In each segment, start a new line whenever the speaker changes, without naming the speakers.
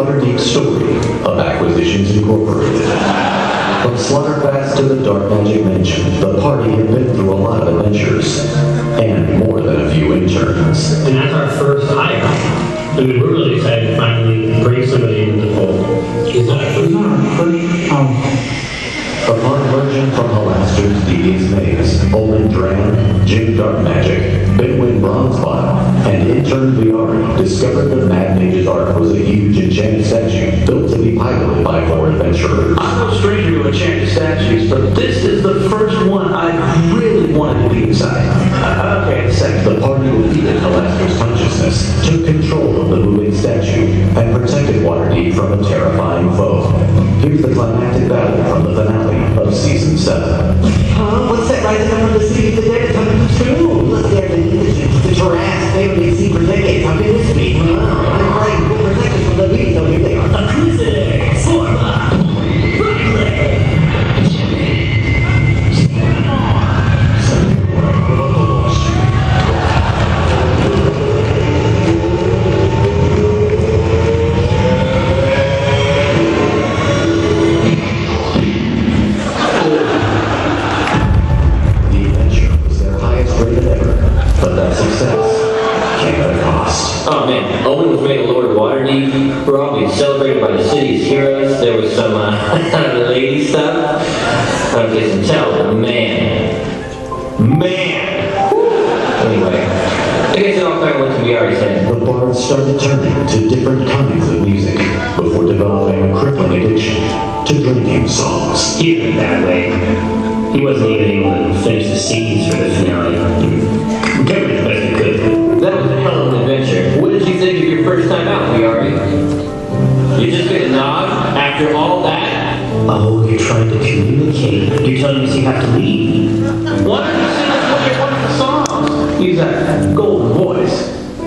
Waterdeep story of Acquisitions Incorporated. From Slaughterfest to the Darkmagic Mansion, the party had been through a lot of adventures, and more than a few interns.
And that's our first hire. I mean, we're really excited to finally bring somebody into the fold. Is that our first?
Upon emerging from Halaster's devious maze, Omin Dran, Jim Darkmagic, Binwin Bronzebottom, and intern Viari discovered that Mad Mage's Ark was a huge enchanted statue built to be piloted by 4 adventurers.
I'm no stranger to enchanted statues, but this is the first one I really wanted to be inside. Okay, second.
The party defeated Halaster's consciousness, took control of the moving statue, and protected Waterdeep from a terrifying foe. Here's the climactic battle from the finale of Season 7.
What's that rising up from the city of the dead coming through? Look there, the giraffes they've been seen for decades. How can this be? I'm right. We'll protect us from the beast. Oh, here they are.
Acoustic! Forma!
Oh man, Omin was made a Lord of Waterdeep. We're all being celebrated by the city's heroes. There was some lady stuff. I don't know if you can tell, but man. Anyway, I guess it all kind of went to be already said.
The bards started turning to different kinds of music before developing a crippling addiction to drinking songs.
He did it that way. He wasn't even able to finish the scenes for the finale. We covered it the best we could.
That was a hell of an adventure. What did you think of your first time out, Viari? You just get a nod after all that?
Oh, you're trying to communicate. You're telling us you have to leave.
Why don't you sing us one of the songs?
Use that golden voice.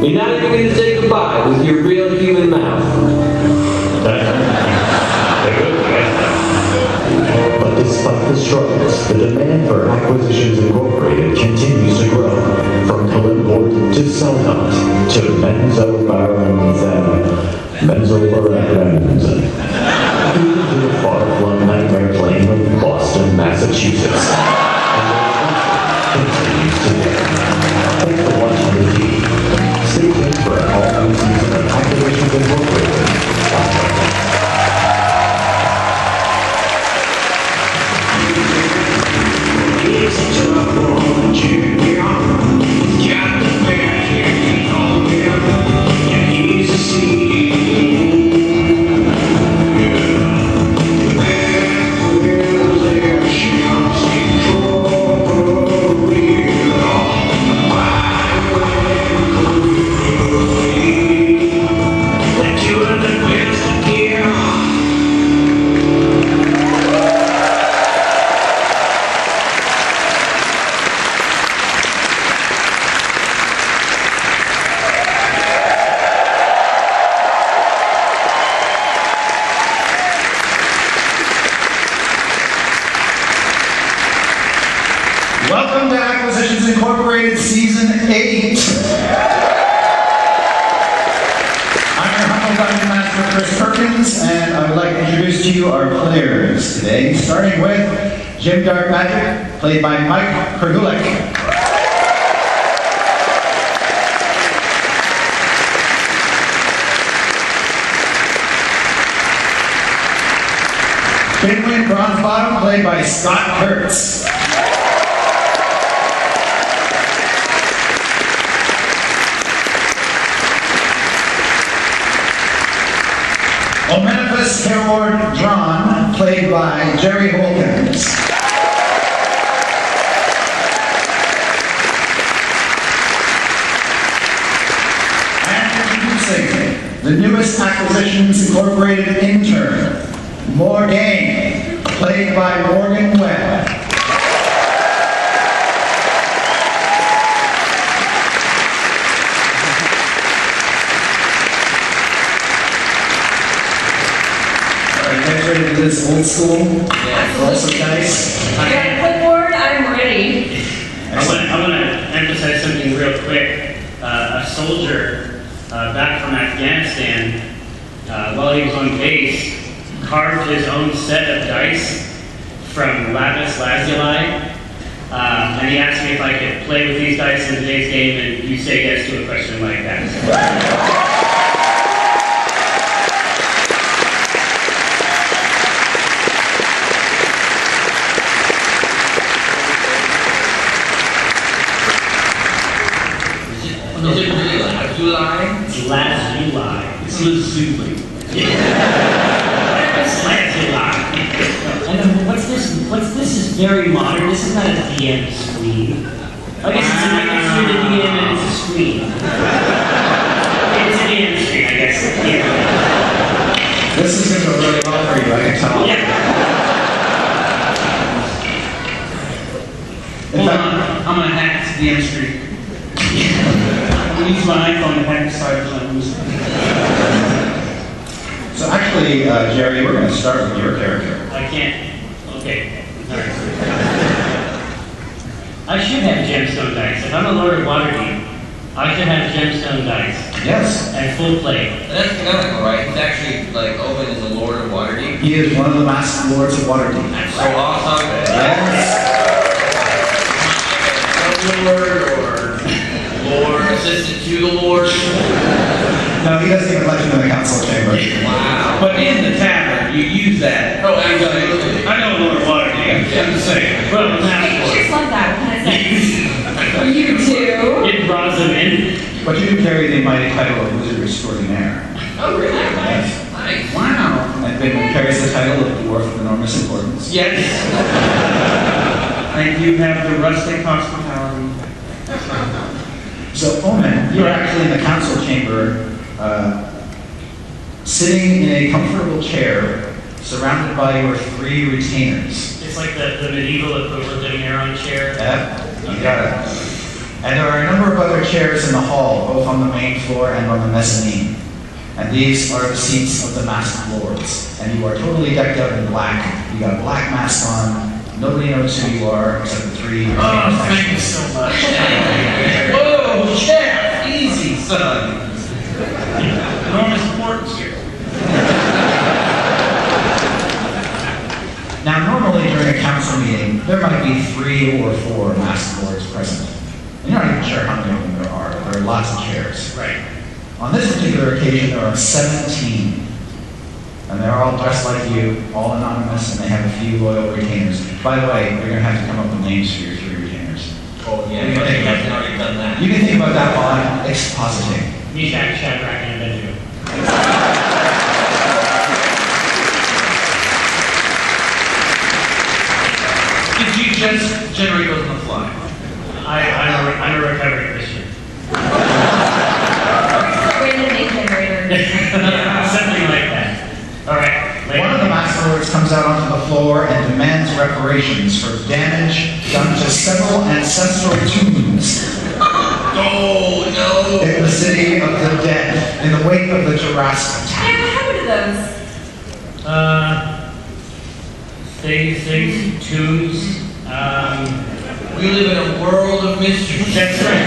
You're not even going to say goodbye with your real human mouth.
But despite the struggles, the demand for Acquisitions Incorporated continues to grow. From Kalimport to Selhunt to Menzoberrands and Menzoberrands. Even to the far-flung nightmare plane of Boston, Massachusetts. And the continues today. Thanks for watching the TV. Stay tuned for an all-new season of Acquisitions Incorporated.
Welcome to Acquisitions Incorporated Season 8. I'm your humble Dungeon Master, Chris Perkins, and I would like to introduce to you our players today, starting with Jim Darkmagic, played by Mike Krahulik. Binwin Bronzebottom, played by Scott Kurtz. Omin Dran, played by Jerry Holkins. And introducing the newest Acquisitions Incorporated intern, Morgan, played by Morgan Webb. This old school, also nice.
You got a clipboard? I'm ready.
I want to emphasize something real quick. A soldier back from Afghanistan, while he he was on base, carved his own set of dice from lapis lazuli. And he asked me if I could play with these dice in today's game, and you say yes to a question like that.
Is it really lazuli?
It's lazuli.
It's lazuli.
It's lazuli.
And then what's this is very modern. This is not a DM screen. I guess it's through the DM and it's a screen. It's a DM screen, I guess. Yeah.
This is going to go really well for you, I can tell.
Yeah.
In
Hold
fact,
on, I'm gonna hack the DM screen. I'm gonna use my iPhone to hack the side of
so actually, Jerry, we're going to start with your character.
I can't. Okay. All right. I should have gemstone dice. If I'm a Lord of Waterdeep, I should have gemstone dice
Yes.
and full plate.
That's canonical, right? He's actually, like, Omin is a Lord of Waterdeep.
He is one of the masked lords of Waterdeep.
That's so awesome.
Yes.
Lord or Lord, assistant to the Lord.
No, he doesn't even let you in the council chamber.
Wow.
But in the tavern, you use that.
Oh, absolutely.
I know Lord Waterdeep. I'm just saying.
Well,
It's
now,
just like that. What kind of sense? You too.
it draws them in.
But you do carry the mighty title of Wizard Extraordinaire.
Oh, really?
Yes.
Nice.
Wow.
And Binwin carries the title of Dwarf of enormous importance.
Yes. I do have the rustic hospitality.
So, Omin, you're actually in the council chamber, sitting in a comfortable chair, surrounded by your 3 retainers.
It's like the medieval equivalent of an Aeron chair.
Yeah, you got it. And there are a number of other chairs in the hall, both on the main floor and on the mezzanine. And these are the seats of the masked lords. And you are totally decked out in black. You got a black mask on. Nobody knows who you are except the 3 retainers.
Oh, thank you so much. Whoa, chef, easy, son. Enormous importance here.
Now, normally during a council meeting, there might be 3 or 4 masked lords present. And you're not even sure how many of them there are. There are lots of chairs.
Right.
On this particular occasion, there are 17. And they're all dressed like you, all anonymous, and they have a few loyal retainers. By the way, you're going to have to come up with names for your 3 retainers.
Oh, yeah.
You can think about
I've already done that.
You can think about that while I'm expositing.
Meshach, Shadrach, and Abednego.
Did you just generate those on the fly?
I'm a recovered Christian.
Random name generator.
Something like that. All right.
One of the masked lords comes out onto the floor and demands reparations for damage done to several ancestral tombs
Oh, no.
in the city of the dead in the wake of the Jurassic attack.
Yeah, what happened to those?
Things, tombs.
We live in a world of mystery.
That's right.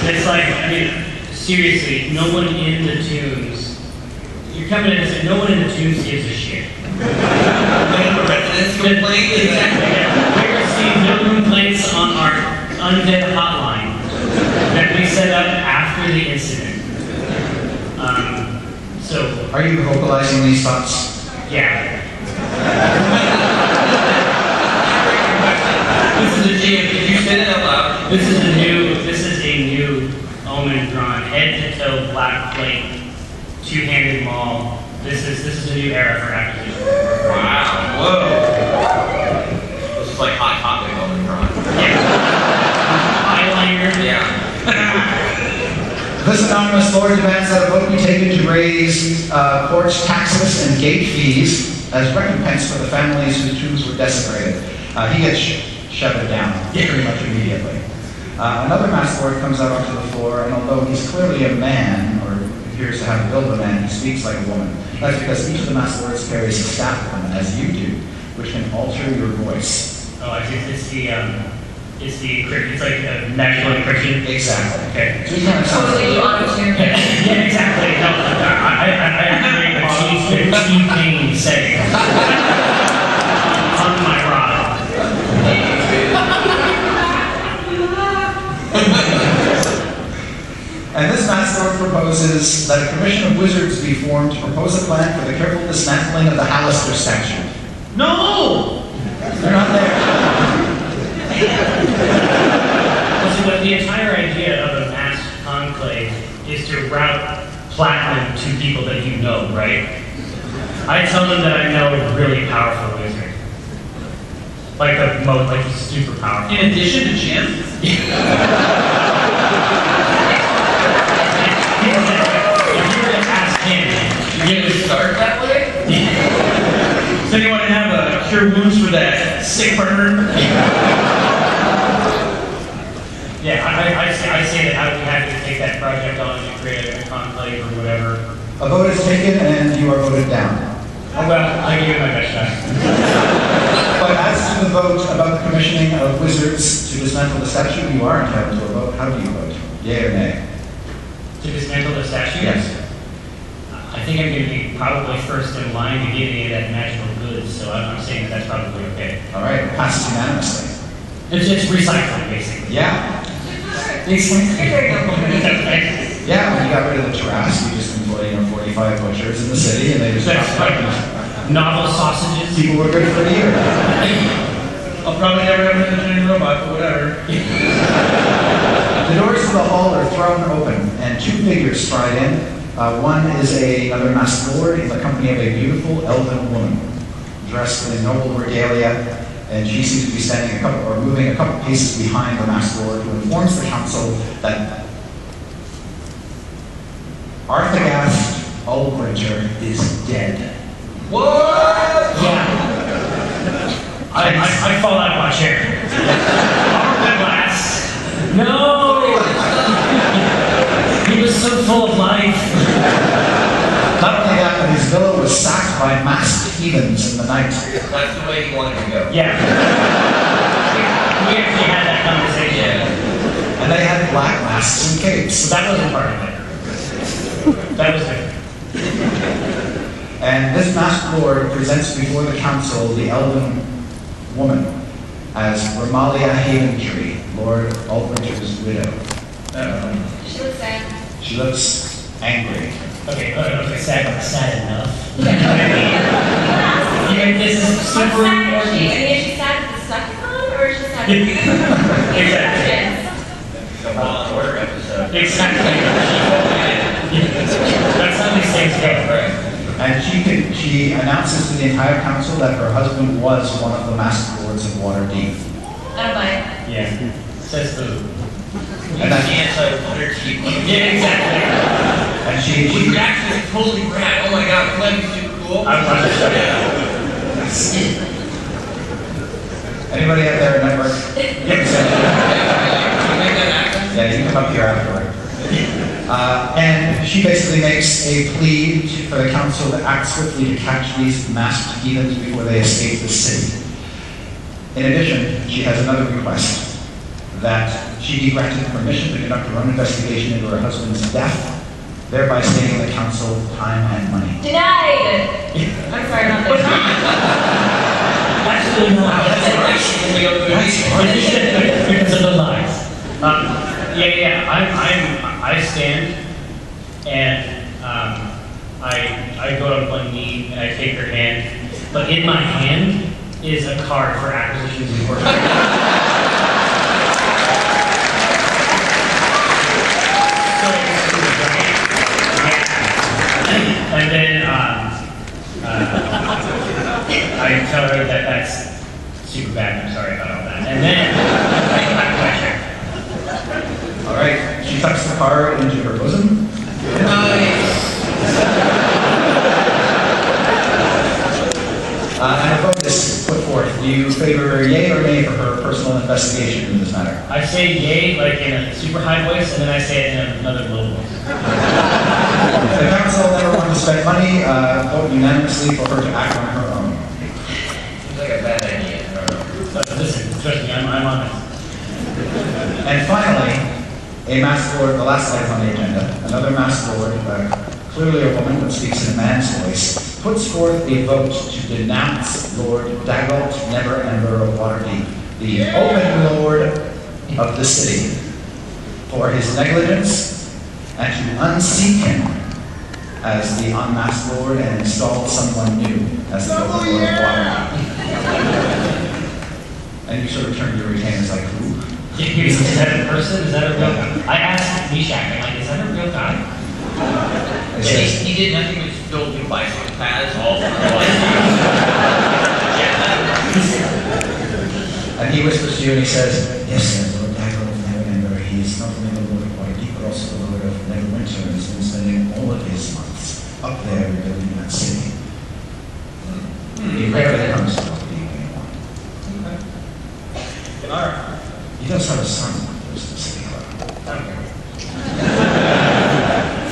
It's like, I mean, seriously, no one in the tombs. You're coming in and saying, no one in the tombs gives a shit.
When the residents complain,
Exactly. Yeah. We receive no complaints on our undead hotline that we set up after the incident. So,
Are you vocalizing these thoughts?
yeah.
This is a GM. Did you say that out loud?
This is a new Omin Dran, head to toe black plate, 2-handed maul. This is a new era for acquisition.
Wow. Whoa. This is like hot topic Omin Dran.
Yeah. Eyeliner.
Yeah.
This anonymous lord demands that a vote be taken to raise Kurtz taxes and gate fees as recompense for the families whose tombs were desecrated. He gets shut down pretty much immediately. Another masked lord comes out onto the floor, and although he's clearly a man, or appears to have the build of a man, he speaks like a woman. That's because each of the masked lords carries a staff with them, as you do, which can alter your voice.
Oh, I see. It's like a magical encryption.
Exactly.
Okay.
So he kind of sounds
Totally auto-tune.
Yeah, exactly. No, I
proposes that a commission of wizards be formed to propose a plan for the careful dismantling of the Hallister statue.
No!
They're not there.
Listen, but the entire idea of a mass conclave is to route platinum to people that you know, right? I tell them that I know a really powerful wizard. Like he's super powerful.
In addition to Jim?
If you were to ask him,
You gonna start that way? Does anyone have cure wounds for that sick burn?
yeah, I say that I would be happy to take that project on and create a conclave or whatever.
A vote is taken and you are voted down.
Oh, well, I give it my best shot.
But as to the vote about the commissioning of wizards to dismantle the statue, you are entitled to a vote. How do you vote? Yea or nay?
To dismantle the statue?
Yes.
I think I'm going to be probably first in line to get any of that magical goods, so I'm saying that that's probably okay.
All right, it passes unanimously.
It's recycling, basically.
Yeah. Yeah, when you got rid of the Tarrasque, you just employed 45 butchers in the city, and they just
That's right. Novel sausages.
People were good for a year.
I'll probably never have an engineering robot, but whatever.
The doors to the hall are thrown open, and two figures stride in. One is another masked lord in the company of a beautiful elven woman, dressed in noble regalia, and she seems to be standing moving a couple paces behind the masked lord, who informs the council that Arthagast Ulbrinter is dead.
What?
Yeah. I fall out of my chair. Glass. No! He was so full of life.
Not only that, but his villa was sacked by masked heathens in the night.
That's the way he wanted to go.
Yeah. We actually had that conversation.
Yeah.
And they had black masks and capes.
So that wasn't part of it. That was it.
And this masked lord presents before the council the elven woman as Romalia Haventree, Lord Ulbrinter's widow.
She looks sad.
She looks angry.
Okay, sad enough. Yeah, this is
What's
super
sad is she? I
important.
mean, is she sad at the suckathon, or is she sad at
Exactly.
The Law and Order episode.
Exactly. That's how these things go, right?
And she announces to the entire council that her husband was one of the masked lords of Waterdeep.
I don't buy it.
Yeah. Says who?
And that,
Anti-Waterdeep.
Yeah, exactly.
and she
We actually totally rad. Oh my god, that'd be super cool.
I want to show you.
anybody out there network?
Can you make that happen?
Yeah, you can come up here afterward. And she basically makes a plea for the council to act swiftly to catch these masked heathens before they escape the city. In addition, she has another request, that she be granted permission to conduct her own investigation into her husband's death, thereby saving the council time and money.
Denied! I'm sorry, not that.
Actually, no.
When we go to the
Because of the lies. I stand and I go on one knee and I take her hand, but in my hand is a card for acquisitions and work. And then I tell her that that's super bad. I'm sorry about all that. And then I go back to my chair.
All right, she tucks the card into her bosom. And a vote is put forth. Do you favor yay or nay for her personal investigation into this matter?
I say yay like in a super high voice, and then I say it in another low voice.
The council never wanted to spend money, vote unanimously for her to act on her own.
Seems like a bad idea.
Listen, trust me, I'm honest.
And finally, a masked lord, the last item on the agenda, another masked lord, clearly a woman but speaks in a man's voice, puts forth a vote to denounce Lord Daggalt Never-Ember of Waterdeep, the open lord of the city, for his negligence and to unseat him as the unmasked lord and install someone new as the open lord of Waterdeep. And you sort of turn to your retainers like, who?
Is that a person? Is that a real guy? I asked Meshach, I'm like, is that a real guy?
He did nothing but build new bicycle paths all over the
And he whispers to you and he says, yes, sir, Lord Tycho of Neverember, he is not only the Lord of Waterdeep, but also the Lord of Neverwinter, and has been spending all of his months up there rebuilding that city. He rarely comes to Waterdeep anymore. He does have a son who goes to the city club.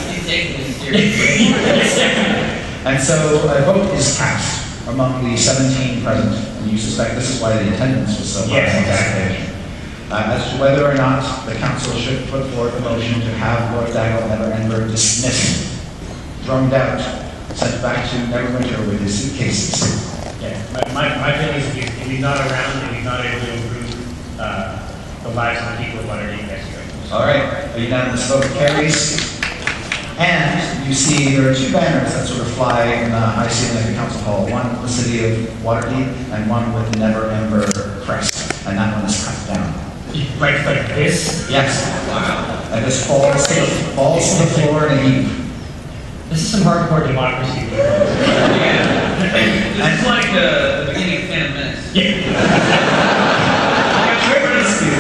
He's taking this seriously.
And so a vote is cast among the 17 present, and you suspect this is why the attendance was so high on that occasion, as to whether or not the council should put forth a motion to have Lord Neverember dismissed, drummed out, sent back to Neverwinter with his suitcases.
Yeah, my feeling is if he's not around and he's not able to improve the lives of the people of Waterdeep next year.
All right, a unanimous vote carries. And you see there are two banners that sort of fly in the high ceiling of the council hall. One with the city of Waterdeep and one with the Neverember crest. And that one is cut down.
Like this?
Yes. Wow. And this falls to the floor in a heap.
This is some hardcore democracy.
Yeah. This is like the beginning of 10 minutes.
Yeah.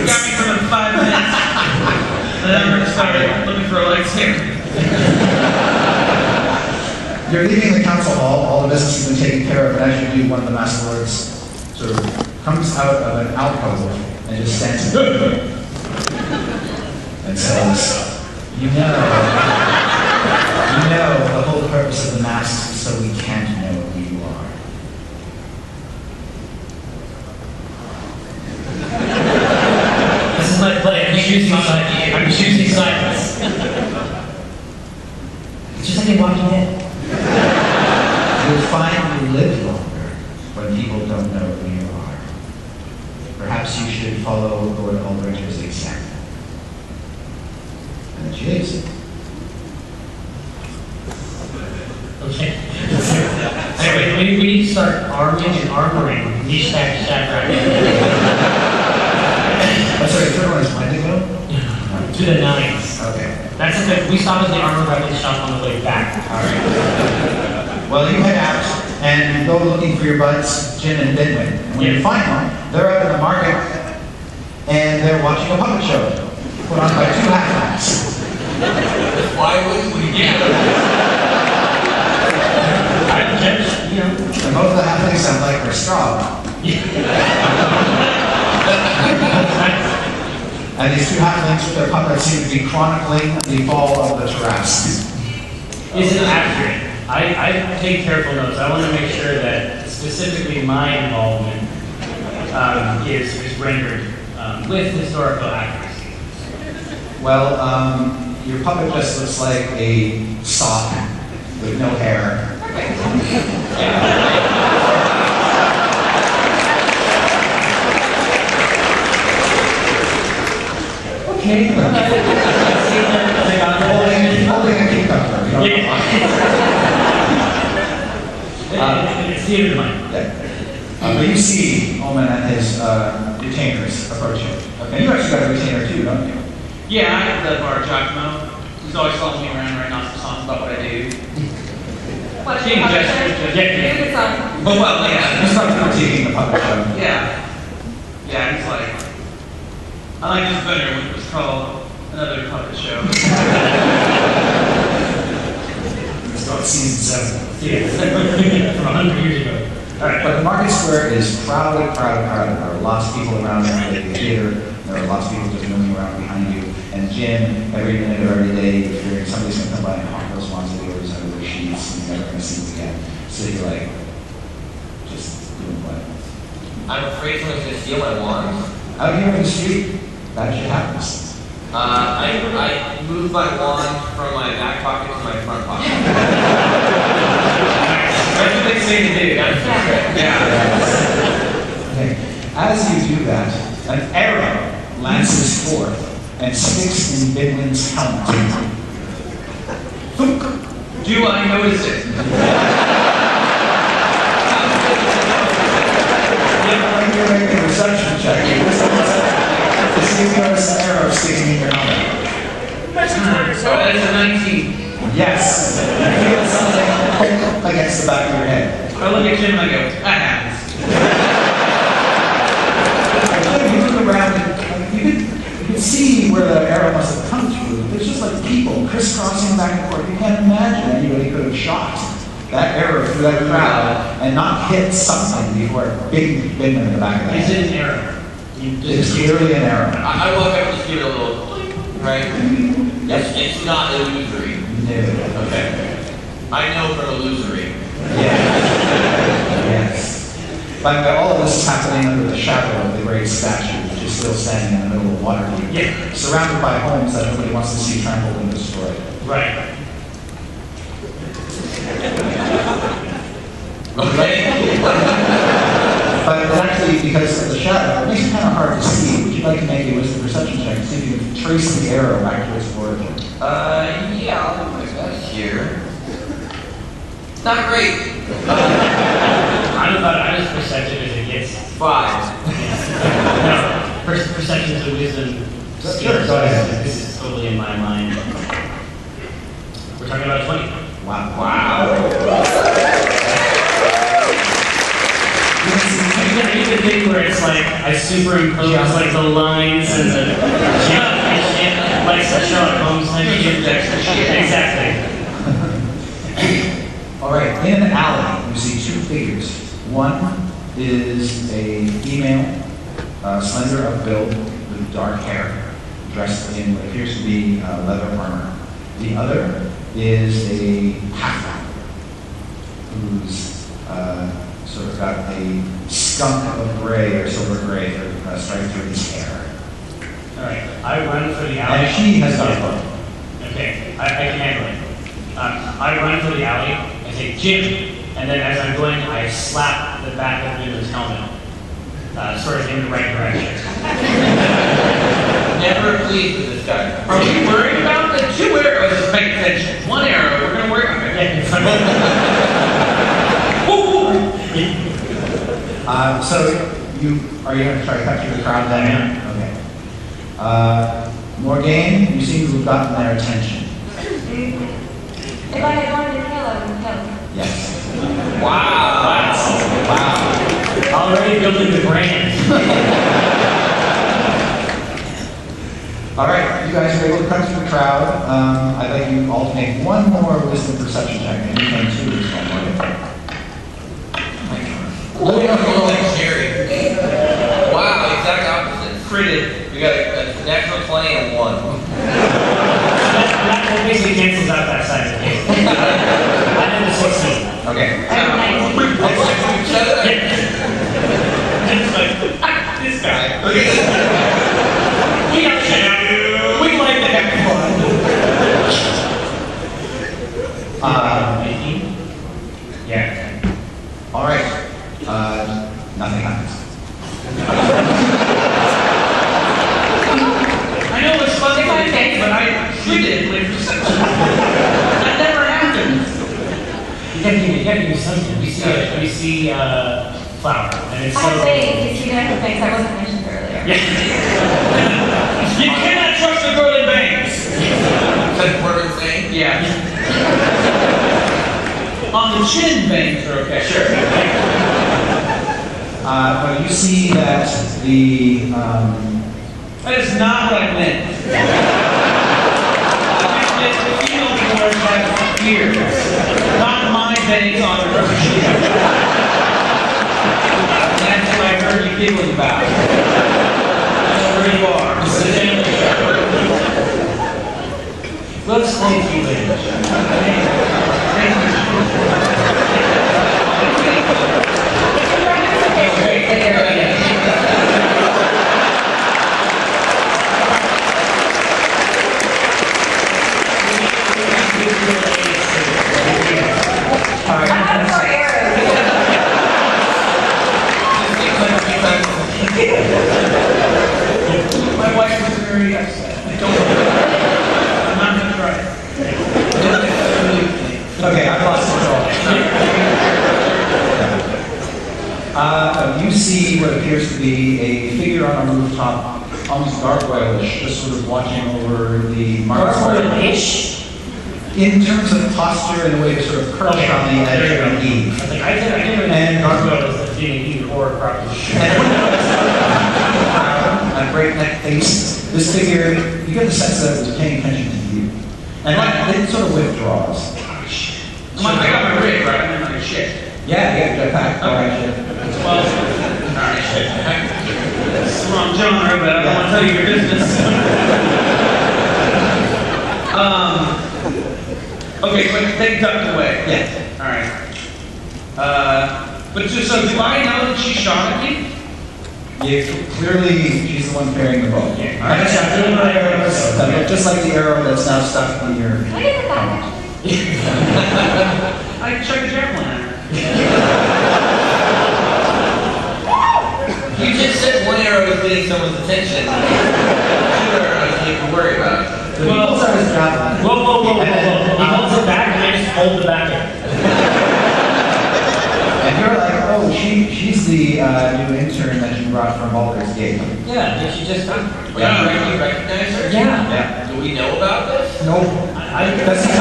Got me for like 5 minutes. And then we're just looking for a lightsaber.
You're leaving the council hall, all the business has been taken care of, and as you do, one of the master lords sort of comes out of an alcove and just stands and says, you know the whole purpose of the mask is so we can't know who you are.
This is my play. I'm choosing silence. It's just like a Walking Dead.
You'll find you live longer when people don't know who you are. Perhaps you should follow Lord Aldrich's example. And she is.
Okay. Anyway, we need to start arming and armoring Meshach, Shadrach.
Oh, sorry, the third one is when to go?
To the 9s.
Okay.
That's okay. We stop at the armor weapons shop on the way back.
All right. Well, you head out and you go looking for your buds, Jim and Binwin. And when you find them, they're out in the market and they're watching a puppet show put on by two halflings.
Why wouldn't we?
And both of the halflings sound like they're strong. And these two halflings with their puppets seem to be chronicling the fall of the Tarrasques.
Is it accurate? I take careful notes. I want to make sure that specifically my involvement is rendered with historical accuracy.
Well, your puppet just looks like a sock with no hair.
Okay.
Holding a cucumber.
It's theater to mine.
But you see Omin and his retainers approaching. Okay. You actually got a retainer too, don't you?
Yeah, I have the bar Giacomo. He's always following me around writing off some songs about what I do.
What
King gesture.
Good song.
Well, yeah.
You start critiquing the puppet show.
Yeah. Yeah, he's like, I like this better when it was called Another Puppet Show.
It's about season 7.
Yeah. From 100 years ago.
All right, but the market square is crowded. There are lots of people around there at the theater. There are lots of people just moving around behind you. And Jim, every minute of every day, you're fearing somebody's going to come by and hawk those wands of yours under their sheets, and you're never going to see them again. So you're like, just doing what?
I'm afraid someone's going to steal my wand.
Out here in the street, that shit happens.
I moved my wand from my back pocket to my front pocket. That's what they say to do. That's yeah.
Okay. As you do that, an arrow lances forth and sticks in Binwin's helmet.
Do I notice it?
You're making a perception check. To see if you notice an arrow sticking in your helmet.
That's a 19.
Yes. You feel something poke against the back of your head.
I look at Jim and I go, that happens.
You look around and you can see where the arrow must have come through. There's just like people crisscrossing back and forth. You can't imagine anybody could have shot that arrow through that crowd and not hit something before it big Binwin in the back of the head.
Is it an arrow?
It's clearly an arrow.
I walk up and just give it a little, right? It's not illusory.
No.
Okay. I know from illusory.
Yes. By the way, all of this is happening under the shadow of the great statue, which is still standing in the middle of Waterdeep, surrounded by homes that nobody wants to see trampled and destroyed.
Right.
Okay.
But actually, because of the shadow, it makes it kind of hard to see. Would you like to make a wisdom perception check to see if you can trace the arrow back to its origin?
Yeah, I'll do my best here. Not great.
I'm about as perceptive as it gets.
5.
No, perception is a wisdom skill.
Go ahead.
This is totally in my mind. We're talking about 20.
Wow.
I do the thing where it's like I superimpose like the lines and the like Sherlock Holmes type shit. Exactly.
All right, in an alley, you see two figures. One is a female, slender of build, with dark hair, dressed in what appears to be leather armor. The other is a halfling, who's sort of got a skunk of gray or silver gray striped through his hair.
All right, I run for the alley.
And she has got a bow.
Okay, I can handle it. I run for the alley. I say, Jim, and then as I'm going, I slap the back of Binwin's helmet, sort of in the right direction.
Never pleased with this guy.
Are we worried about the 2 arrows? Just pay attention. 1 arrow, we're going to worry about it.
So are you going to try to cut through the crowd then? Okay. Morgan, you seem to have gotten their attention.
If I had wanted to kill, I would kill.
Yes.
Wow.
Already building the brand.
All right, you guys are able to cut through the crowd. I'd like you all to make one more wisdom perception check, and you can too this one, Morgan.
Look at like Jerry. Wow, exact opposite.
Critted.
We got a natural 20 and 1.
That basically cancels out that side of the table. I have the 16.
Okay.
This guy. We like to have fun.
18? Yeah.
All right. Nothing happens.
I know it's fun to think, but I treated with perception. That never happened.
You gotta give me something. We see flower, and it's
I have
so.
bangs. You see that I have bangs. That wasn't mentioned earlier.
You cannot trust a girl in bangs.
That's what we're saying?
Yeah. On the chin, bangs are okay.
Sure.
But you see that the
That is not what I meant. I meant the field board has beards. Not my bangs on the rubber sheet. That's what I heard you giggling about. That's where you are. This is
We'll explain to you later.
I have more arrows.
My wife was very upset. I don't know. I'm not going to try it.
You see what appears to be a figure on a rooftop, almost gargoyle-ish, just sort of watching over the market.
Gargoyle-ish?
In terms of posture, in a way to sort of perch on the edge of an eve.
I didn't know
And
gargoyle was the D&D horror property.
A breakneck face. This figure, you get the sense that it was paying attention to you. And it sort of withdraws.
I got my rig, right? I'm in my shit.
Yeah, you got back.
Okay. Well, alright, shit. It's the wrong genre, but I don't want to tell you your business. Okay, so they ducked away.
Yeah.
Alright. But just so, do I know that she shot at me?
Yeah, clearly, she's the one carrying the bow.
Yeah.
I guess I'm doing my arrows, that look just like the arrow that's now stuck in your.
Can I get the back?
I chucked a javelin at her.
You just said one arrow is getting someone's attention. Two arrows you have to worry about.
The bolts are his javelin.
Whoa. He holds it back and I just hold the back in.
And you're like, oh, she's the new intern that you brought from Baldur's Gate.
Yeah, did she just come?
Wait, you recognize her?
Yeah.
Do we know about this?
No. That's the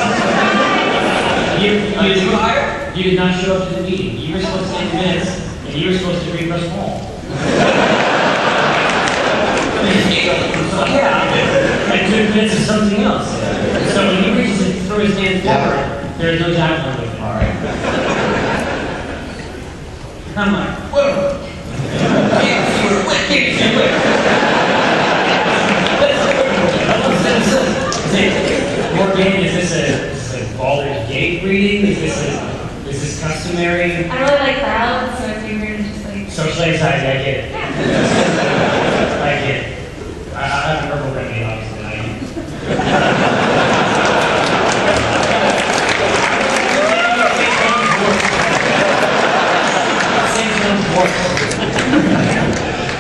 You did not show up to the meeting. You were supposed to take minutes, and you were supposed to read us all. Yeah, I took minutes of something else. So when he reaches and throws his hand forward, there is no javelin with it.
All right.
I'm like,
Whoa! Can't see her.
Morgan, is this a Baldur's Gate reading? Is this customary?
I don't really like crowds, so if you were to just like...
Social anxiety, I get it.
Yeah.
I get it. I have a herbal remedy, obviously.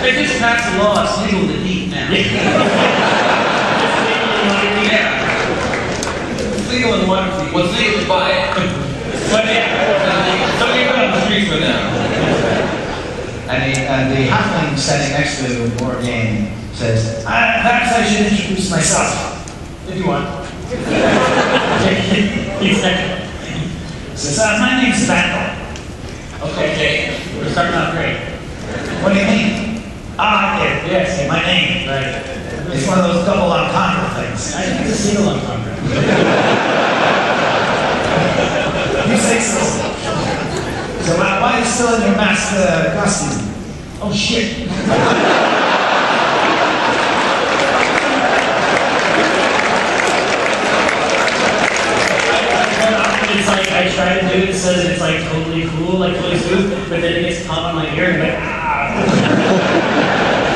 They just passed a law, it's legal to eat now. Yeah. It's legal in Waterdeep.
What's legal to buy it?
But yeah, so you're on the streets with them.
And the halfling standing next to Morgan says, perhaps I should introduce myself, if you want.
He's second.
Says, my name's Vandal.
Okay. We're starting out great.
What do you mean? Yes, my name.
Right.
It's one of those double entendre things.
I think it's a single entendre.
You say so. So why are you still in your mask costume?
Oh shit. It's like I try to do it so that it's like totally cool, like totally smooth, but then it gets caught on my ear and I'm like,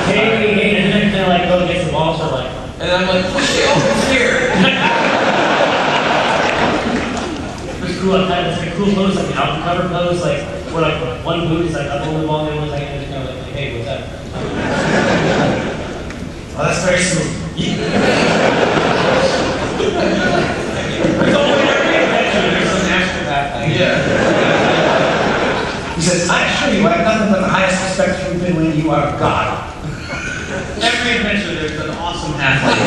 hey, and then kind of like go against the wall, so like,
And I'm like, what's she almost here?
it's cool. It's like a cool pose, like an album cover pose, like where like one boot is like up on the wall, and the other one's like kind of like, hey, what's up?
Well, that's very smooth.
There's some astronaut thing.
Yeah.
He says, I assure you, I have nothing but the highest respect for Binwin. You are God.
Every adventure, there's an awesome athlete.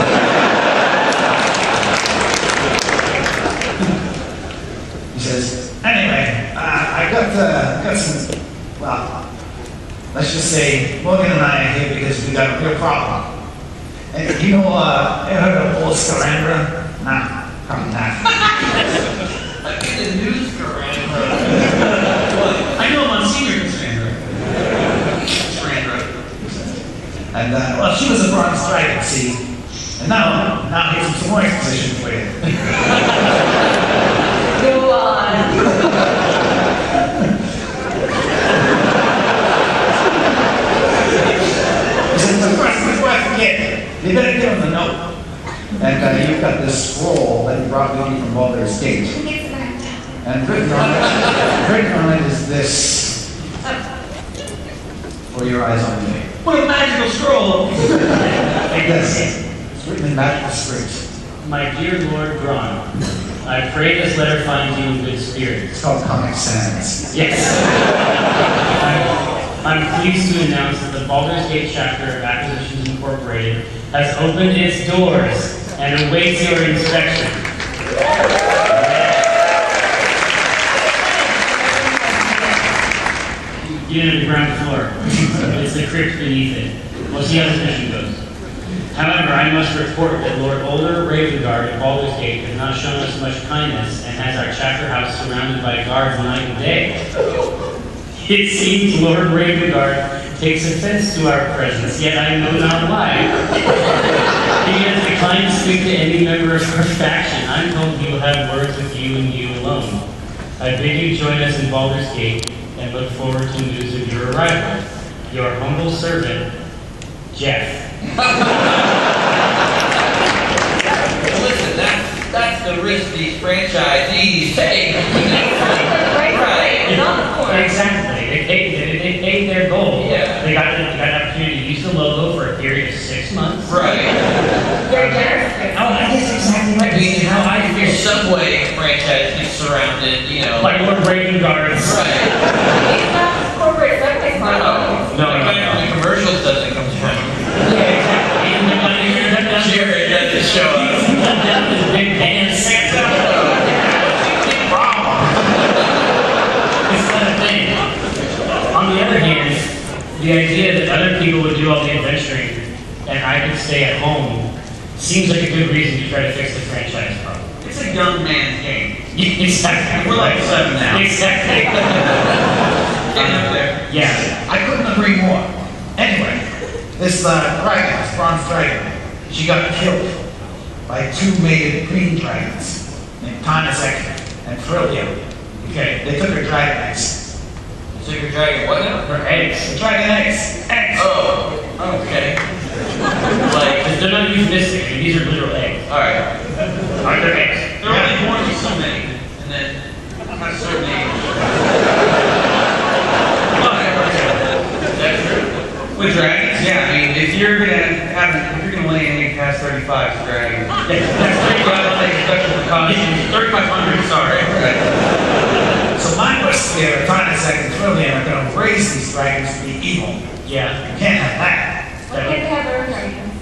He says, anyway, I got some, well, let's just say Morgan and I are here because we got a real problem. And you know, I heard of old Scalandra? Nah, probably not.
Like in the news Cassandra.
I know Monsignor Cassandra.
And, well, she was a bronze dragon, see? And now here's some more exposition for you.
Go on.
He said, before I forget, you better give him the note. And you've got this scroll that you brought with you from Baldur's Gate.
Who gets the back down?
And written on it is this. For your eyes only.
What a magical scroll!
Yes. It's written in magical script.
My dear Lord Dran, I pray this letter finds you in good spirits.
It's called Comic Sans.
Yes.
I'm pleased to announce that the Baldur's Gate chapter of Acquisitions Incorporated has opened its doors and awaits your inspection. You know, the ground floor. It's the crypt beneath it. We'll see how this mission goes. However, I must report that Lord Older Ravengard of Baldur's Gate has not shown us much kindness and has our chapter house surrounded by guards night and day. It seems Lord Ravengard takes offense to our presence, yet I know not why. He has declined to speak to any member of our faction. I'm told he will have words with you and you alone. I bid you join us in Baldur's Gate and look forward to news of your arrival. Your humble servant, Jeff.
Listen, that's the risk these franchisees take. Right.
Exactly. They paid their goal.
Yeah.
They got an opportunity to use the logo for a period of 6 months.
Right.
Very generous.
Oh, that's exactly right.
I mean,
How I
your
feel.
Subway franchise is surrounded, you know.
Like Lord Ravengard's.
Right.
It's not corporate Subway sponsor.
No.
The commercials doesn't come down.
Yeah, exactly. And the money
Jared doesn't show up.
This big band Santa. It's not a thing. On the other hand, the idea that other people would do all the adventuring and I could stay at home seems like a good reason to try to fix the franchise problem.
It's a young man's game.
Exactly.
We're like 7 now.
Exactly.
Getting up there.
Yeah.
I couldn't agree more. Anyway, this dragon, this bronze dragon, she got killed by 2 mated green dragons named Tanasek and Trillium.
Okay.
They took her dragon eggs.
So you're dragging what now?
Her eggs.
The dragon eggs. Eggs.
Oh, okay. Like,
They're not euphemistic. These are literal eggs.
alright.
Aren't there eggs?
They're only born with so many.
And then,
I'm a certain age.
that's true.
With dragons, yeah. I mean, if you're gonna lay an egg past 35, it's a dragon.
That's pretty
Gotta take special precautions. 3,500, sorry.
So mine was clear. Tanasek and Trillium are going to raise these dragons to be evil.
Yeah.
You can't have that.
Why can't they have their own dragons?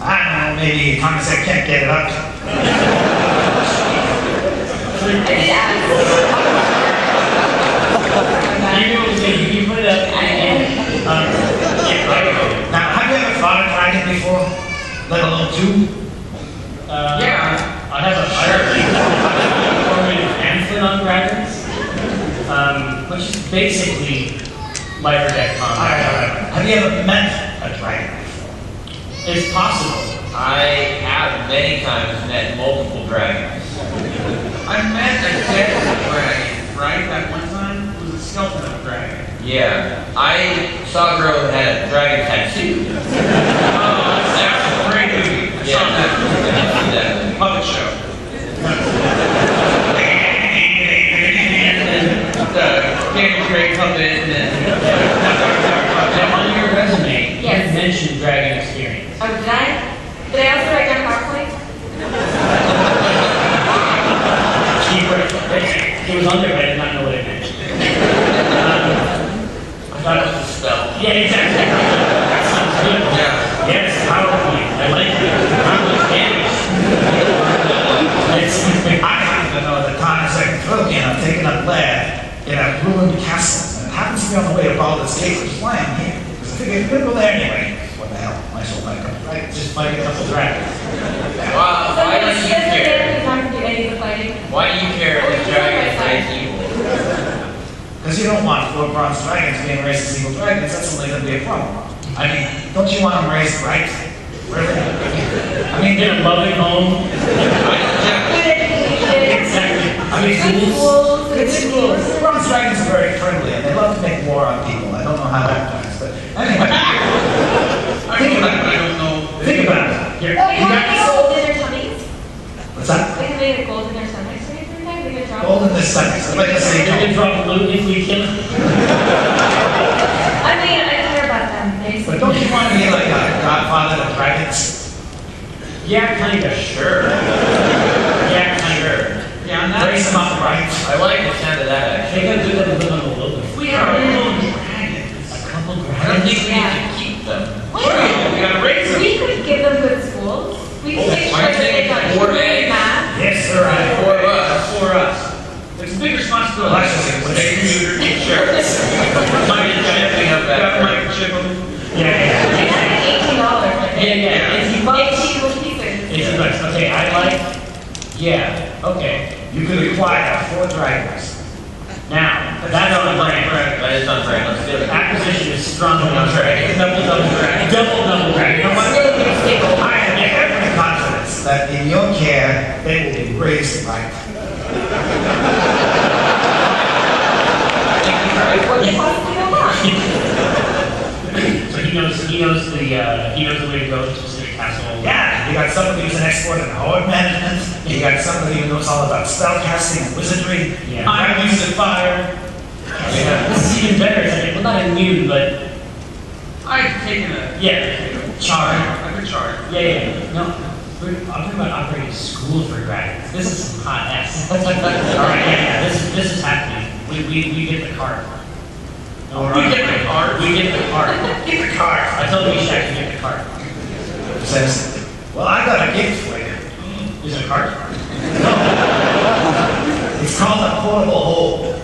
I don't know, maybe Tanasek can't get it up.
I did ask.
You put it up.
Now, have you ever fought a dragon before? Let alone 2?
Yeah. I have a pamphlet on dragons, which is basically life or death combat.
Have you ever met a dragon before?
It's possible.
I have many times met multiple dragons.
I met a dead dragon, right? That one time? It was a skeleton of a dragon.
Yeah. I saw a girl that had a dragon tattoo.
That's a great movie. I saw that.
Yeah.
Puppet show. Daniel Craig puppet and then...
Now, on your resume,
Yes.
you mentioned dragon experience.
Oh, did I? Did I also write down PowerPoint?
It was on there, but I did not know what it meant.
I thought it was a spell.
Yeah, exactly. That sounds good.
Yeah.
Yes, PowerPoint. I like it. PowerPoint damage.
I happen to know that Tanasek and Trillium have taken up land in a ruined castle. And it happens to be on the way to Baldur's Gate, which is why I'm here. Because I figured if we go there anyway, what the hell? Might as well fight a couple dragons.
Just fight a couple dragons.
Why do you care?
Not to do any of the fighting.
Why do you care if the dragon is evil?
Because you don't want 4 bronze dragons being raised as evil dragons. That's only going to be a problem. I mean, don't you want them raised right? Really?
I mean, they're a loving home. Exactly. I mean, schools.
The bronze dragons are very friendly and they love to make war on people. I don't know how that works, but anyway. Think about it.
I don't know.
Think about it. Here,
Oh,
you
have
got
they gold in their tummies?
what's that?
Like, have they had gold in their stomachs or anything like that? They get dropped?
Gold in this sentence. Like I say,
They're gonna drop loot if we kill them.
I mean, I care about them.
but don't you want to be like a godfather of dragons?
Yeah, kind of.
Sure.
Yeah, kind of.
Yeah, I'm not...
Raise them up right.
I like the sound of that, actually.
They gotta do that to live on the wilderness.
We have our own dragons.
A
neuter
Sure.
got microchip them.
Yeah, $18. $18. Okay, yeah, okay. You could acquire 4 dragons. Now, that's on brand.
That is on brand. Let's do it.
Acquisition is strongly on brand. Double drag. You know what? I have every confidence that in your care, they will be raised right. So he knows the way to go to specific castle. Yeah, you got somebody who's an expert in horde management. You got somebody who knows all about spellcasting and wizardry. Yeah. I'm used to fire. Yeah. This is even better. Well, not immune, but
I've taken a
charge.
I've been charged.
Yeah. No, I'm talking about operating school for dragons. This is some hot ass. All right, this is happening. We get the card. No,
We get the card.
We get the card.
Get the card.
I told you to get the card. It says, well, I got a gift for you. Is it a card? No. It's called a portable hole.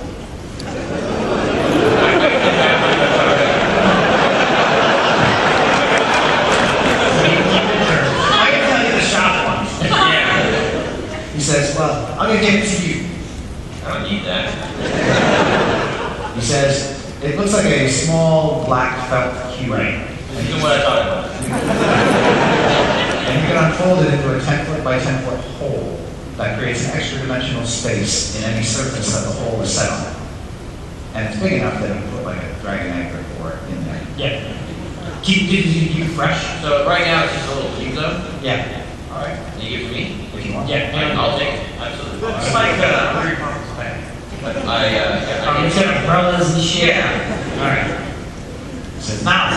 I can tell you the shop one. He says, well, I'm going to give it to you.
I don't need that.
He says, it looks like a small black felt cube.
Right.
This is what I thought it was.
And you can unfold it into a 10-foot by 10-foot hole that creates an extra dimensional space in any surface that the hole is set on. And it's big enough that you can put like a dragon anchor for it in there.
Yeah. Keep it fresh.
So right now it's just a little cube though.
Yeah.
All right. And you give it to me?
If you want.
Yeah.
I'll take it. Absolutely.
It's like Harry Potter's bag.
It's got umbrellas and shit.
Yeah.
All right.
He says, now,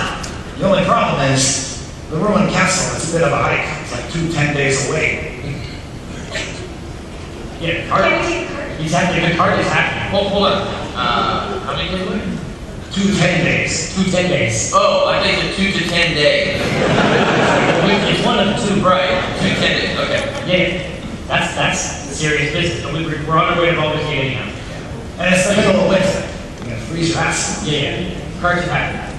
the only problem is the ruined castle. It's a bit of a hike. It's like 2 10 days away.
Yeah. Card. Exactly. The card is happening.
Hold on. How many days away?
2 10 days. 2 10 days.
Oh, I think it's 2 to 10 days.
It's one of the 2.
Right. 2 to 10 days. Okay.
Yeah. That's serious business. But we're on our way to always getting out. And it's the middle of winter. You're gonna freeze your ass. Yeah. Cards are happening.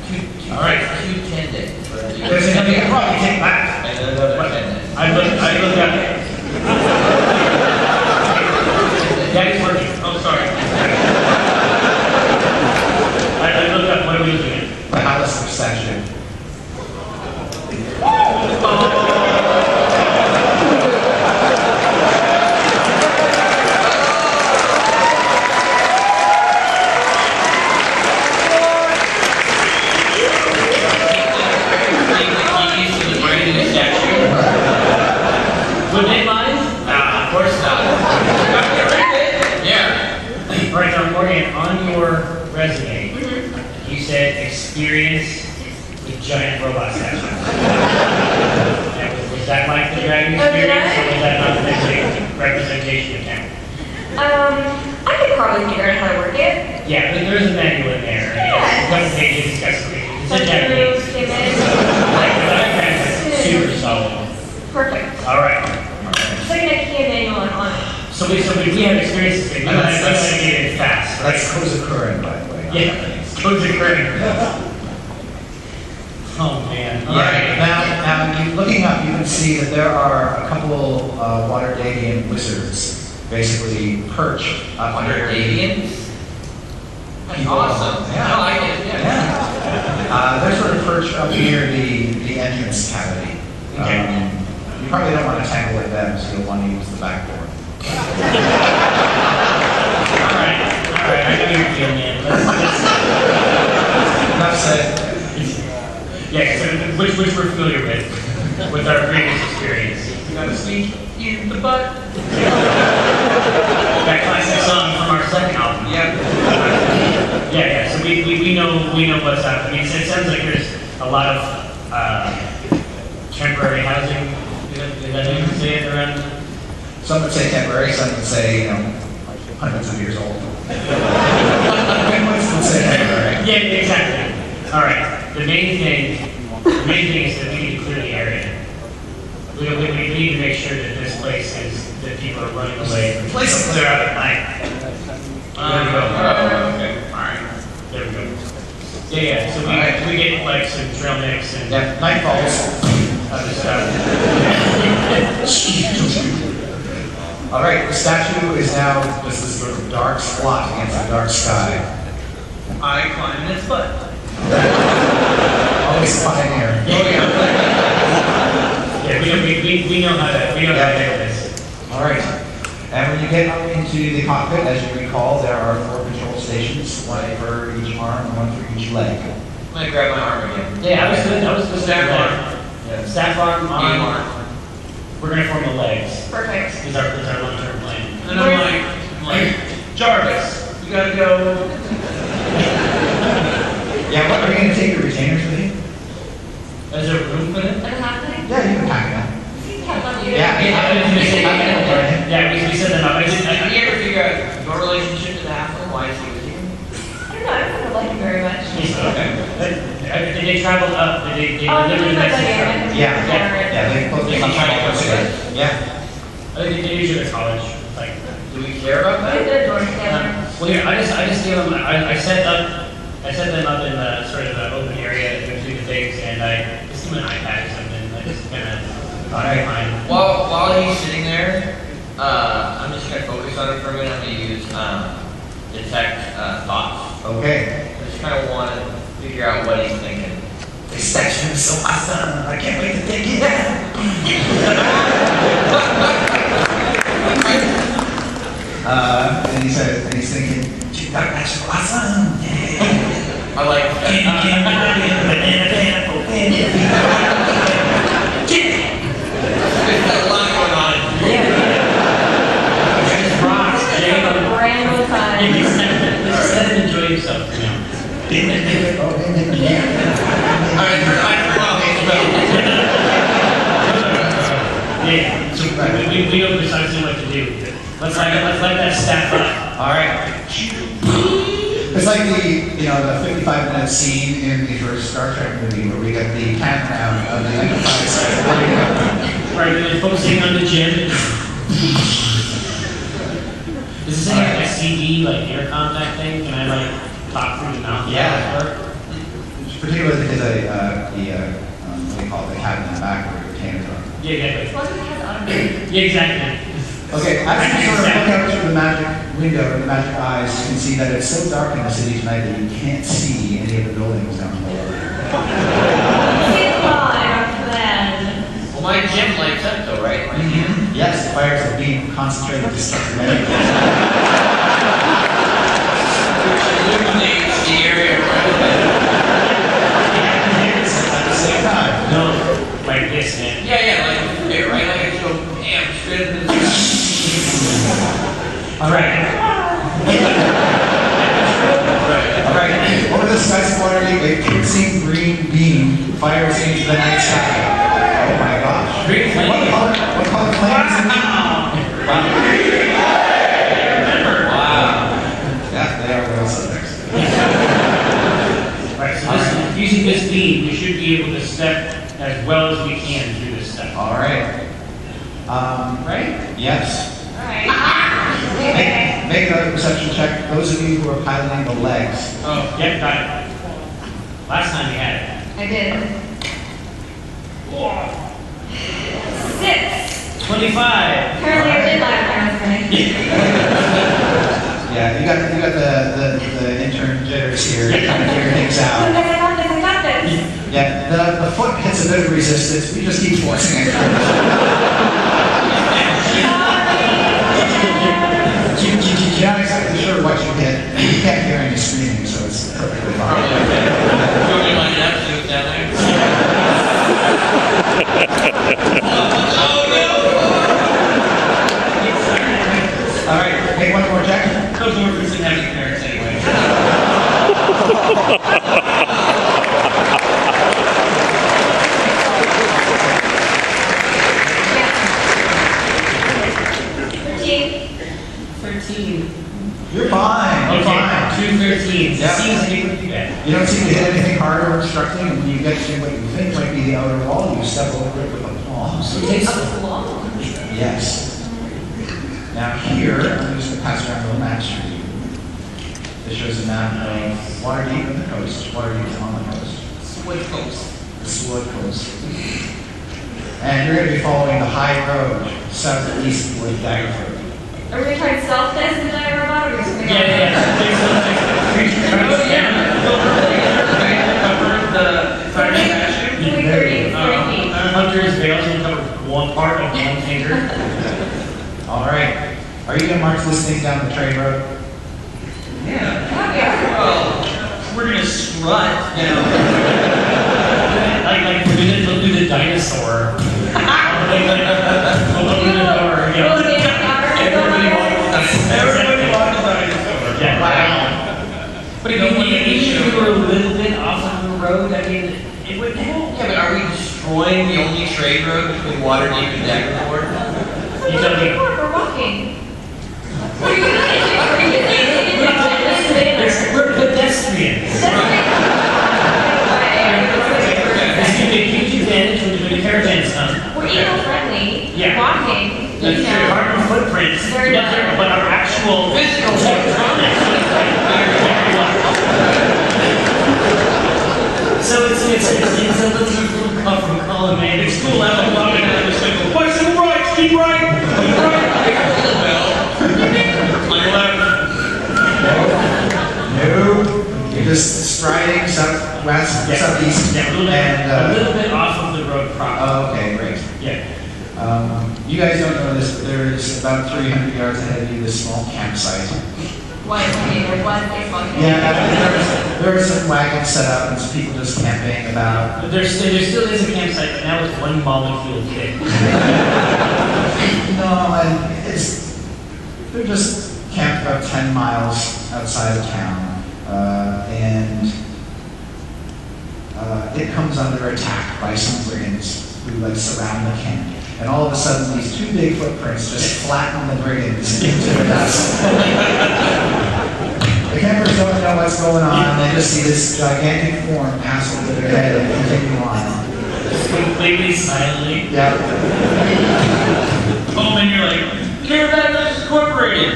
All right. 2 to 10 days.
There's another you can probably take back.
And then another 10 days.
I looked up. Daddy's working. Oh, sorry. I looked up. What are we looking at?
The Alistair statue.
Would they mind?
Of course not. Yeah.
All right, now Morgan, on your resume, you said experience with giant robot statues. Was that like the dragon experience, or was that not the representation account?
I could probably figure out how to work it.
Yeah, but there's a manual in there.
Yeah.
It's got pages, it's got some pages. It's in
Like
Japanese.
those images.
Like the diagram is super solid.
Perfect.
All right.
It's like an IKEA manual on it.
So we have experiences. We know how to get it fast.
That's Kozakurin, by the way.
Yeah, codes occurring. Oh man. All right.
Now looking up, you can see that there are a couple Waterdeepian wizards basically perched up
Under
under
Davians? That's awesome.
Yeah.
I like it. Yeah.
They're sort of perched up near the entrance cavity.
Okay.
You probably don't want to tangle with them, so you'll want to use the back door.
All right. I know you're feeling it.
Enough said.
Yeah, so which we're familiar with our previous experience.
You gotta sneak in the butt.
That classic song from our second album.
Yeah.
Yeah. So we know what's up. I mean, it sounds like there's a lot of temporary housing. Is that how you say it around?
Some would say temporary, some would say, hundreds of years old. Penguins would say temporary.
Yeah, exactly. All right. The main thing is that we need to clear the area. We need to make sure that this place is that people are running away. The place will clear out at night.
get like some trail mix and
Yep, night falls.
other stuff.
All right, the statue is now just this sort of dark spot against the dark sky.
I climb in its butt.
Always pioneer.
Oh yeah.
Yeah, we know how to handle this.
All right. And when you get up into the cockpit, as you recall, there are 4 control stations, one for each arm and one for each leg.
I'm gonna grab my arm again.
Yeah, I was good.
Staff arm.
Yeah, staff arm,
Arm.
arm. We're gonna form the legs.
Perfect.
Is our long-term plan.
And I'm like, Jarvis, we gotta go.
Yeah, what, are you going to take your retainers with you?
Is there room for it?
And a half thing?
Yeah, you can pack it up.
Yeah, we set them up.
Did you ever figure out your relationship to the halfling? Why is he with you?
I don't know, I don't like him very much.
Did they travel up? Did they
Oh,
live in the
my
next
buddy,
town?
Yeah, they both
They come try to go together.
Yeah.
I think they usually go to college. Like,
Do we care about
Put
that?
their doors together.
well, here, I just give them. I set them up in the sort of open area between the things, and I just give them an iPad or something. I just kind of fine.
While he's sitting there, I'm just gonna focus on it for a minute. I'm gonna use detect thoughts.
Okay.
I just kind of want to figure out what he's thinking.
This statue is so awesome. I can't wait to take it down. And he said, and he's thinking, gee, that's so awesome.
I like There's a lot going on.
Just rocks.
Brand new time.
Just let him enjoy himself. You know. Yeah. So we don't precisely what to do. Let's let that staff up.
All right. It's like the 55-minute scene in the first Star Trek movie where we get the pan round of the Enterprise.
Right, we're focusing on the gym. Does this have like a CD, like intercom type thing? Can I like talk through the mouth?
Yeah. Particularly because what do you call it, the cabin in the back where your retainers are.
Yeah, exactly.
Plus it has automated.
Yeah, exactly.
Okay, as you sort of look out through the magic window and the magic eyes, you can see that it's so dark in the city tonight that you can't see any of the buildings down below.
It's fine, our plan.
Well, my gym lights up though, right?
Yes, the fires have been concentrated destructive energy.
Which illuminates the area around it.
At the same time.
No, like this, man.
Yeah, like right, like it's so damn straight into the sky.
All right.
All right, over the skies of Waterdeep, a piercing green beam fires into the night sky. Oh my gosh.
Green flame.
What color flame is it? Wow.
Wow.
Yeah, they are real subjects.
All right, so using this beam, we should be able to step as well as we can through this stuff.
All right.
Right?
Yes.
Alright.
Make another perception check. Those of you who are piloting the legs.
Oh, yep, got it. Last time we had it.
I did. 6.
25.
Apparently I did last time I was finished.
Yeah, you got the intern jitters here, trying to figure things out.
I got this.
Yeah, the foot hits a bit of resistance. We just keep forcing it. You're not exactly sure what you hit. You can't hear any screaming, so it's perfectly fine.
You want me to line it up so it's down there?
All right, make one more check.
Those workers didn't have any parents anyway.
You're fine. You're fine.
2 13s.
Yeah.
Seems to be pretty bad.
You don't seem to hit anything hard or obstructing, and when you get to what you think might be the outer wall, you step over it with a palm.
So it takes
Yes. Now here, I'm just going to pass around a little map for you. This shows a map of Waterdeep and the coast. Waterdeep is on the coast.
Sword Coast.
The Sword Coast. And you're going to be following the high road southeast toward Daggerford.
Are we going to try to stealth this in the robot, or are we just going to go?
Hunter's veil can cover one part of one finger.
All right. Are you going to march this thing down the train road?
Yeah. Well, we're gonna strut down.
Like we'll do the dinosaur. Open the door, you know.
Everybody walks the dinosaur.
Yeah.
Wow.
But if we were a little bit off of the road, I mean, it would help.
Yeah, but are we destroying the only trade road between Waterdeep and Daggerford?
You tell me.
We're walking. What are you going to do?
We're pedestrians. There's a huge advantage when doing a caravan stunt.
We're eco-friendly.
Yeah.
Walking.
That's true. Carbon footprints,
Very
but
low.
but our actual physical electronics is very low. So it's a little cut from column, man. It's cool. I'm walking down the street. What's the right? Keep right. Keep right. On your left.
No. You're just striding southwest, southeast,
Yeah, a little bit off of the road proper.
Oh, okay, great.
Yeah.
You guys don't know this, but there's about 300 yards ahead of you this small campsite.
What? I mean, there's one baseball game.
Yeah, there are some wagons set up and some people just camping about.
But there still is a campsite, but now it's one molecule thick.
No, and they're just camped about 10 miles outside of town. And it comes under attack by some brigands who surround the camp. And all of a sudden, these two big footprints just flatten the brigands into the dust. The campers don't know what's going on. They just see this gigantic form pass over their head and continue on.
Completely silently.
Yeah.
Oh, and you're like, Caravan Incorporated.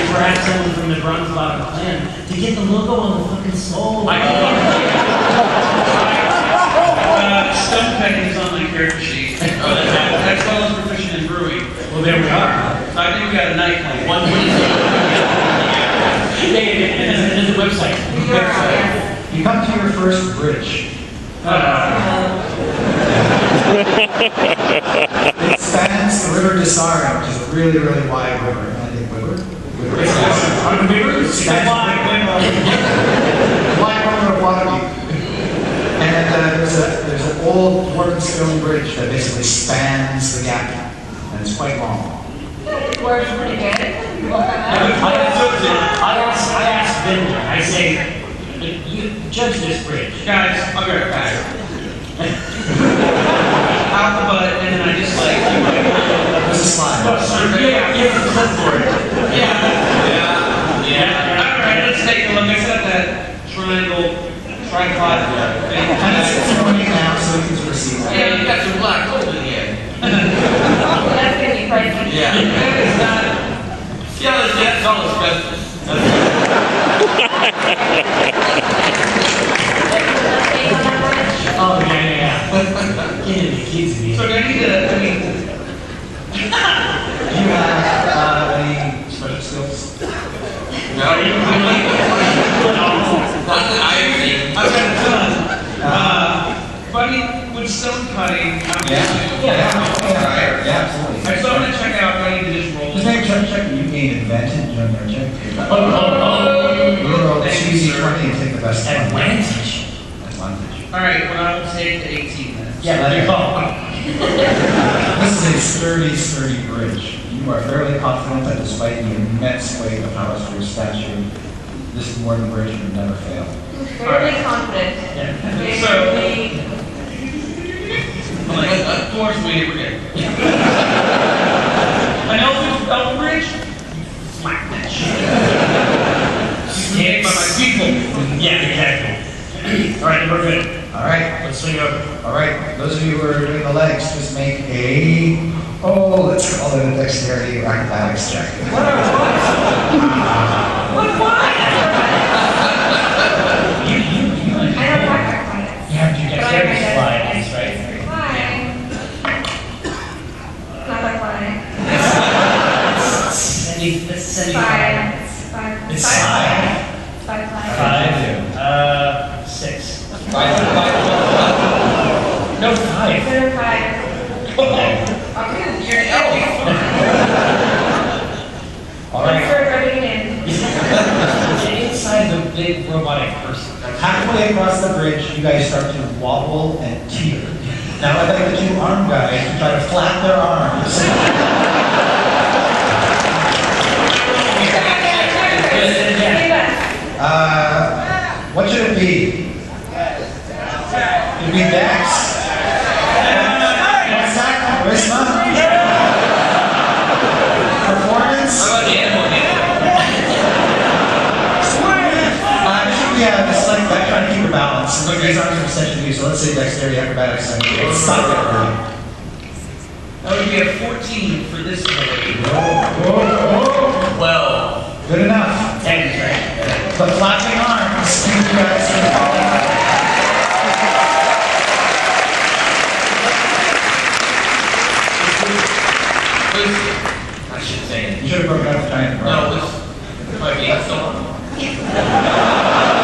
Perhaps someone from the Bronzebottom clan to get the logo on the fucking soul.
Stone cutting is on my character sheet. That's well as proficient in brewing.
Well, there we are.
So I think we got a night plan.
There's a website.
You come to your first bridge. It spans the River Desari, which is a really, really wide river. I think river. Wide river of Waterdeep. And there's an old dwarven stone bridge that basically spans the gap, and it's quite long.
Works pretty good.
I asked Binwin, I say, you judge this bridge.
Guys, I'll be right back. Out the butt, and then I just
There's a slide.
Yeah, you have to look for it.
Yeah. Alright, let's take a look. I set that tripod.
And it's running now, so we can sort of see that.
Yeah, you got some black holes in here.
That's going to be crazy.
Yeah. It's not. Yeah, that's all asbestos.
Oh, yeah. Get in the kids' meeting.
So do I need to,
Do you have any special skills?
No, you That's an iron thing.
I've got a ton. But I mean, with stone cutting,
Yeah, absolutely.
So I'm going to check out, do I need to just roll?
Just make sure check that you gain advantage on your check.
Oh.
You roll the easy 20 and take the best one.
Advantage.
Alright, well I will take the 18 then.
Yeah, you call.
This is a sturdy bridge. You are fairly confident that despite the immense weight of Halaster's statue, this dwarven bridge would never fail.
Fairly confident.
So, I'm like, dwarves we we're good. An elf bridge? Smack that shit. Made by my people.
Yeah, exactly. Alright, we're good.
Alright.
Let's swing over.
Alright, those of you who are doing the legs, just make let's call it a dexterity or acrobatics check.
What But why? You
I don't have athletics.
You have to do dexterity to fly, at least, right?
Fly. Not that fly.
Let's send you
Five.
five.
It's five.
It's
Five.
five.
Five.
Five. 6. No, 5.
Instead of five. You're an elf.
All right.
For rubbing it in.
Inside the big robotic person.
Halfway across the bridge, you guys start to wobble and teeter. Now I'd like the two armed guys to try to flap their arms. What should it be? It'd be Dex. What's that? Charisma? Performance?
How about the animal?
Yeah, just like that, trying to keep your balance. And these arms are essentially, so let's say dexterity, acrobatics, and stop it.
That would be a 14 for this ability.
12.
Good enough.
10 is right.
The flapping arms. You guys can follow that.
I should say it.
You should have broken out the giant.
No, it was my game still on.